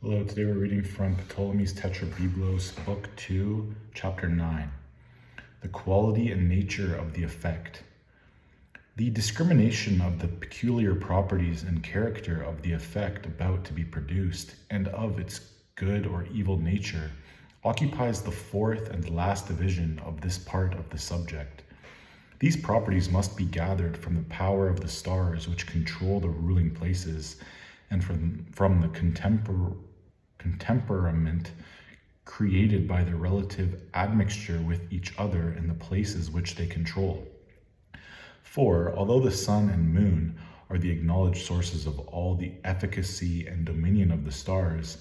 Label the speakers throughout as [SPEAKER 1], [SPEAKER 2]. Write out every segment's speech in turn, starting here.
[SPEAKER 1] Hello, today we're reading from Ptolemy's Tetrabiblos, Book 2, Chapter 9. The quality and nature of the effect. The discrimination of the peculiar properties and character of the effect about to be produced, and of its good or evil nature, occupies the fourth and last division of this part of the subject. These properties must be gathered from the power of the stars which control the ruling places, and from the contemperament created by their relative admixture with each other in the places which they control. For, although the sun and moon are the acknowledged sources of all the efficacy and dominion of the stars,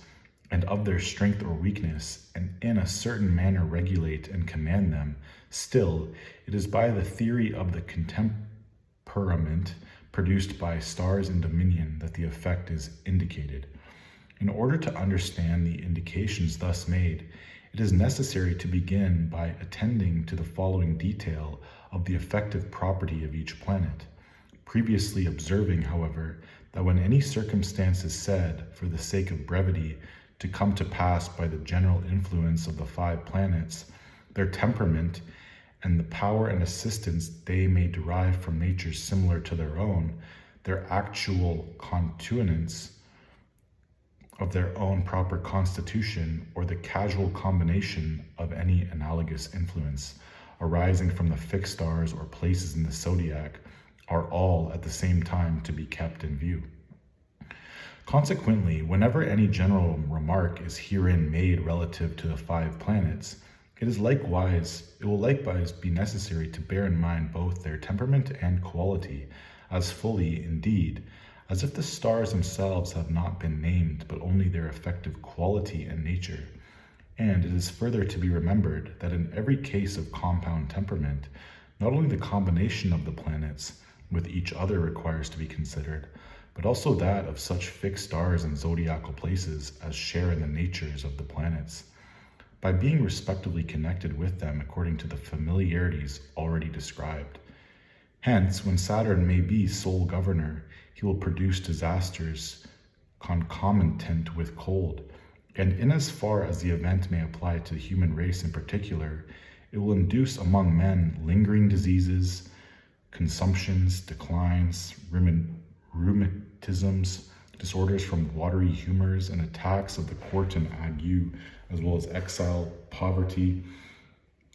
[SPEAKER 1] and of their strength or weakness, and in a certain manner regulate and command them, still it is by the theory of the contemperament produced by stars in dominion that the effect is indicated. In order to understand the indications thus made, it is necessary to begin by attending to the following detail of the effective property of each planet, previously observing, however, that when any circumstance is said, for the sake of brevity, to come to pass by the general influence of the 5 planets, their temperament, and the power and assistance they may derive from natures similar to their own, their actual contuance of their own proper constitution, or the casual combination of any analogous influence arising from the fixed stars or places in the zodiac, are all at the same time to be kept in view. Consequently, whenever any general remark is herein made relative to the 5 planets, it will likewise be necessary to bear in mind both their temperament and quality, as fully, indeed, as if the stars themselves have not been named, but only their effective quality and nature. And it is further to be remembered that in every case of compound temperament, not only the combination of the planets with each other requires to be considered, but also that of such fixed stars and zodiacal places as share in the natures of the planets, by being respectively connected with them according to the familiarities already described. Hence, when Saturn may be sole governor, he will produce disasters concomitant with cold, and in as far as the event may apply to the human race in particular, it will induce among men lingering diseases, consumptions, declines, rheumatisms, disorders from watery humors, and attacks of the quartan ague, as well as exile, poverty,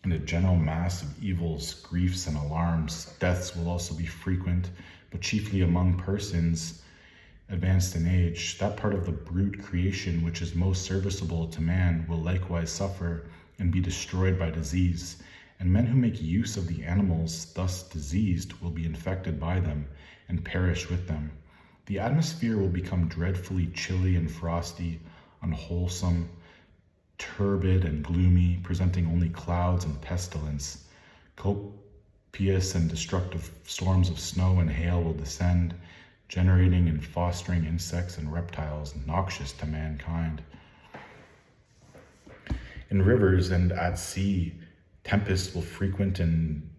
[SPEAKER 1] and a general mass of evils, griefs, and alarms. Deaths will also be frequent, but chiefly among persons advanced in age. That part of the brute creation which is most serviceable to man will likewise suffer and be destroyed by disease, and men who make use of the animals thus diseased will be infected by them and perish with them. The atmosphere will become dreadfully chilly and frosty, unwholesome, turbid and gloomy, presenting only clouds and pestilence. Copious and destructive storms of snow and hail will descend, generating and fostering insects and reptiles noxious to mankind. In rivers and at sea, tempests will frequent and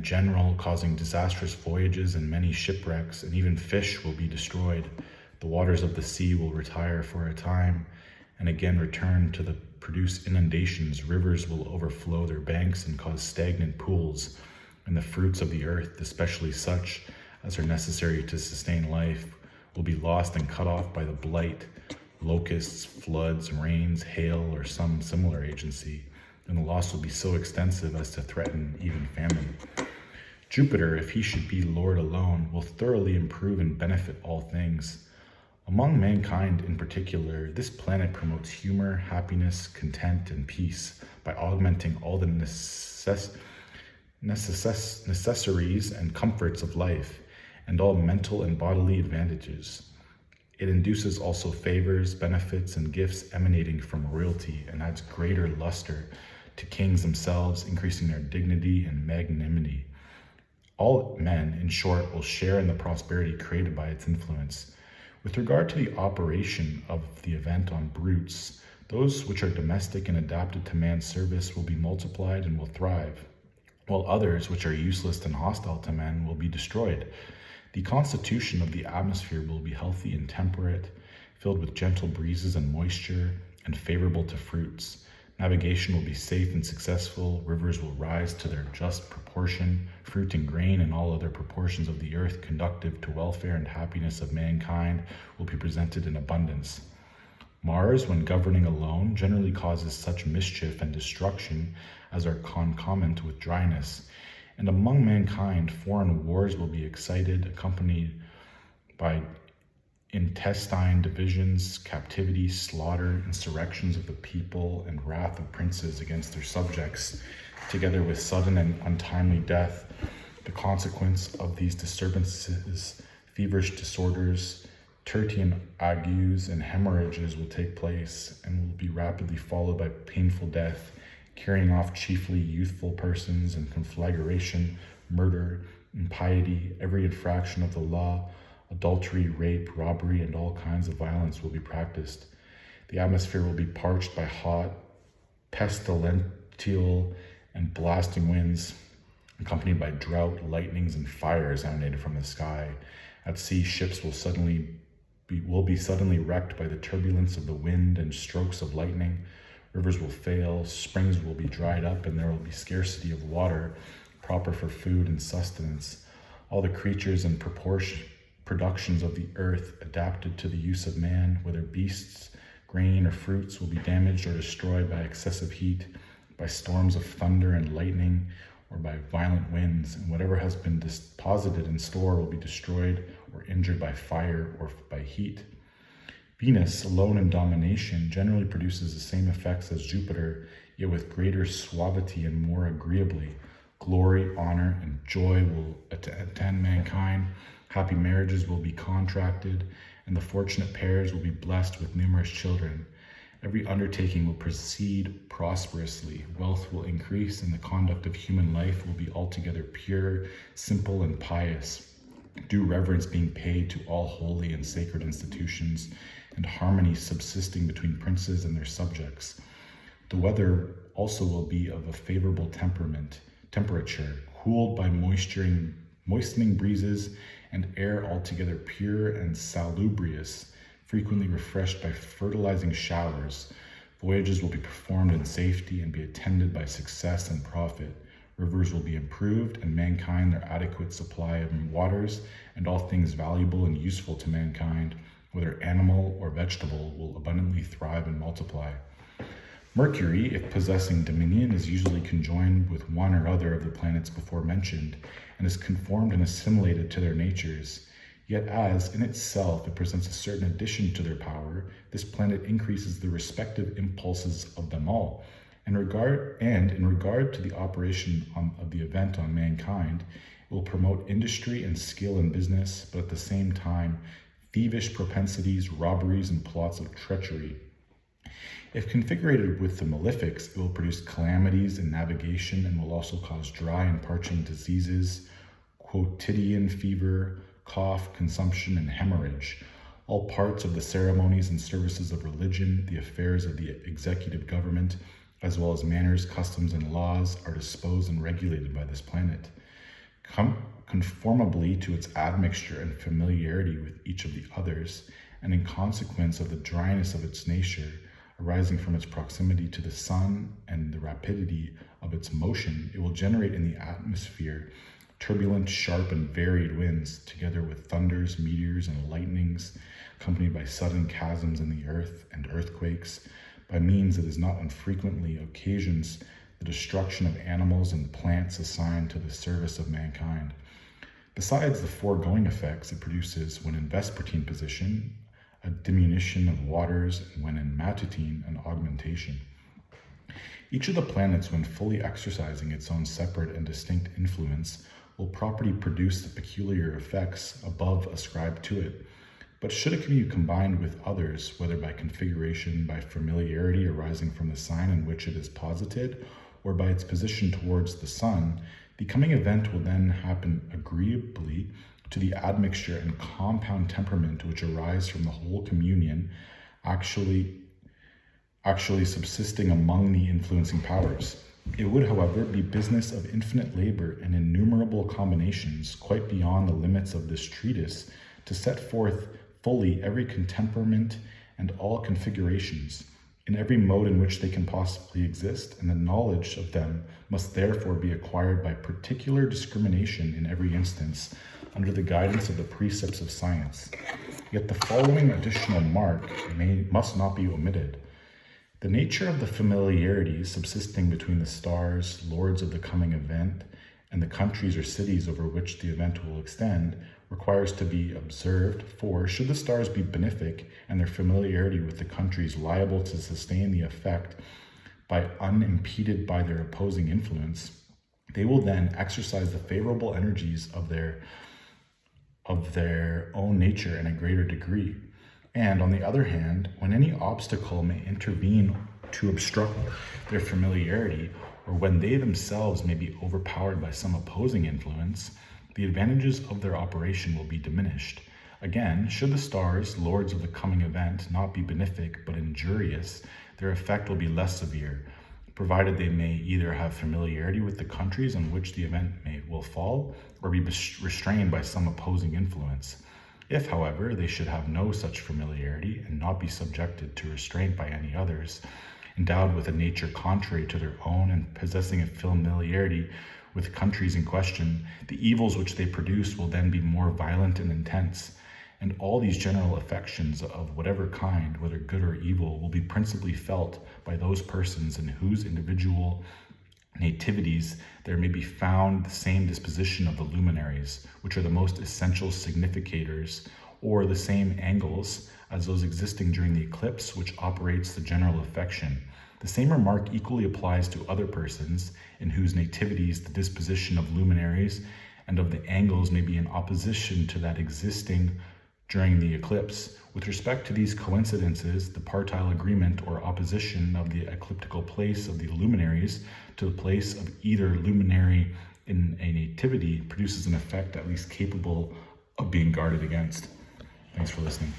[SPEAKER 1] general, causing disastrous voyages and many shipwrecks, and even fish will be destroyed. The waters of the sea will retire for a time, and again return to produce inundations. Rivers will overflow their banks and cause stagnant pools, and the fruits of the earth, especially such as are necessary to sustain life, will be lost and cut off by the blight, locusts, floods, rains, hail, or some similar agency, and the loss will be so extensive as to threaten even famine. Jupiter, if he should be Lord alone, will thoroughly improve and benefit all things. Among mankind in particular, this planet promotes humor, happiness, content, and peace by augmenting all the necessaries and comforts of life, and all mental and bodily advantages. It induces also favors, benefits, and gifts emanating from royalty, and adds greater luster to kings themselves, increasing their dignity and magnanimity. All men, in short, will share in the prosperity created by its influence. With regard to the operation of the event on brutes, those which are domestic and adapted to man's service will be multiplied and will thrive, while others which are useless and hostile to men will be destroyed. The constitution of the atmosphere will be healthy and temperate. filled with gentle breezes and moisture, and favorable to fruits. Navigation will be safe and successful. Rivers will rise to their just proportion. Fruit and grain and all other proportions of the earth conducive to welfare and happiness of mankind will be presented in abundance. Mars, when governing alone, generally causes such mischief and destruction as are concomitant with dryness. And among mankind, foreign wars will be excited, accompanied by intestine divisions, captivity, slaughter, insurrections of the people, and wrath of princes against their subjects, together with sudden and untimely death. The consequence of these disturbances, feverish disorders, tertian agues, and hemorrhages will take place and will be rapidly followed by painful death, carrying off chiefly youthful persons, and conflagration, murder, impiety, every infraction of the law, adultery, rape, robbery, and all kinds of violence will be practiced. The atmosphere will be parched by hot, pestilential, and blasting winds, accompanied by drought, lightnings, and fires emanated from the sky. At sea, ships will be suddenly wrecked by the turbulence of the wind and strokes of lightning. Rivers will fail, springs will be dried up, and there will be scarcity of water proper for food and sustenance. All the creatures and productions of the earth adapted to the use of man, whether beasts, grain, or fruits, will be damaged or destroyed by excessive heat, by storms of thunder and lightning, or by violent winds, and whatever has been deposited in store will be destroyed or injured by fire or by heat. Venus, alone in domination, generally produces the same effects as Jupiter, yet with greater suavity and more agreeably. Glory, honor, and joy will attend mankind. Happy marriages will be contracted, and the fortunate pairs will be blessed with numerous children. Every undertaking will proceed prosperously. Wealth will increase, and the conduct of human life will be altogether pure, simple, and pious. Due reverence being paid to all holy and sacred institutions, and harmony subsisting between princes and their subjects. The weather also will be of a favorable temperature, cooled by moistening breezes, and air altogether pure and salubrious, frequently refreshed by fertilizing showers. Voyages will be performed in safety and be attended by success and profit. Rivers will be improved, and mankind their adequate supply of waters, and all things valuable and useful to mankind, whether animal or vegetable, will abundantly thrive and multiply. Mercury, if possessing dominion, is usually conjoined with one or other of the planets before mentioned, and is conformed and assimilated to their natures. Yet as, in itself, it presents a certain addition to their power, this planet increases the respective impulses of them all. In regard to the operation of the event on mankind, it will promote industry and skill in business, but at the same time, thievish propensities, robberies, and plots of treachery. If configurated with the malefics, it will produce calamities in navigation and will also cause dry and parching diseases, quotidian fever, cough, consumption, and hemorrhage. All parts of the ceremonies and services of religion, the affairs of the executive government, as well as manners, customs, and laws are disposed and regulated by this planet. Conformably to its admixture and familiarity with each of the others, and in consequence of the dryness of its nature, arising from its proximity to the sun and the rapidity of its motion, it will generate in the atmosphere turbulent, sharp, and varied winds, together with thunders, meteors, and lightnings, accompanied by sudden chasms in the earth and earthquakes, by means it is not unfrequently occasions the destruction of animals and plants assigned to the service of mankind. Besides the foregoing effects, it produces, when in vespertine position, a diminution of waters, and when in matutine, an augmentation. Each of the planets, when fully exercising its own separate and distinct influence, will properly produce the peculiar effects above ascribed to it. But should it be combined with others, whether by configuration, by familiarity arising from the sign in which it is posited, or by its position towards the sun, the coming event will then happen agreeably to the admixture and compound temperament which arise from the whole communion, actually subsisting among the influencing powers. It would, however, be business of infinite labor and innumerable combinations, quite beyond the limits of this treatise, to set forth fully every contemperament and all configurations, in every mode in which they can possibly exist, and the knowledge of them must therefore be acquired by particular discrimination in every instance, under the guidance of the precepts of science. Yet the following additional mark must not be omitted. The nature of the familiarity subsisting between the stars, lords of the coming event, and the countries or cities over which the event will extend, requires to be observed, for should the stars be benefic and their familiarity with the countries liable to sustain the effect by unimpeded by their opposing influence, they will then exercise the favorable energies of their own nature in a greater degree. And on the other hand, when any obstacle may intervene to obstruct their familiarity, or when they themselves may be overpowered by some opposing influence, the advantages of their operation will be diminished. Again, should the stars, lords of the coming event, not be benefic but injurious, their effect will be less severe, provided they may either have familiarity with the countries on which the event will fall, or be restrained by some opposing influence. If, however, they should have no such familiarity and not be subjected to restraint by any others, endowed with a nature contrary to their own and possessing a familiarity with countries in question, the evils which they produce will then be more violent and intense, and all these general affections of whatever kind, whether good or evil, will be principally felt by those persons in whose individual nativities there may be found the same disposition of the luminaries, which are the most essential significators, or the same angles as those existing during the eclipse, which operates the general affection. The same remark equally applies to other persons in whose nativities the disposition of luminaries and of the angles may be in opposition to that existing during the eclipse. With respect to these coincidences, the partile agreement or opposition of the ecliptical place of the luminaries to the place of either luminary in a nativity produces an effect at least capable of being guarded against. Thanks for listening.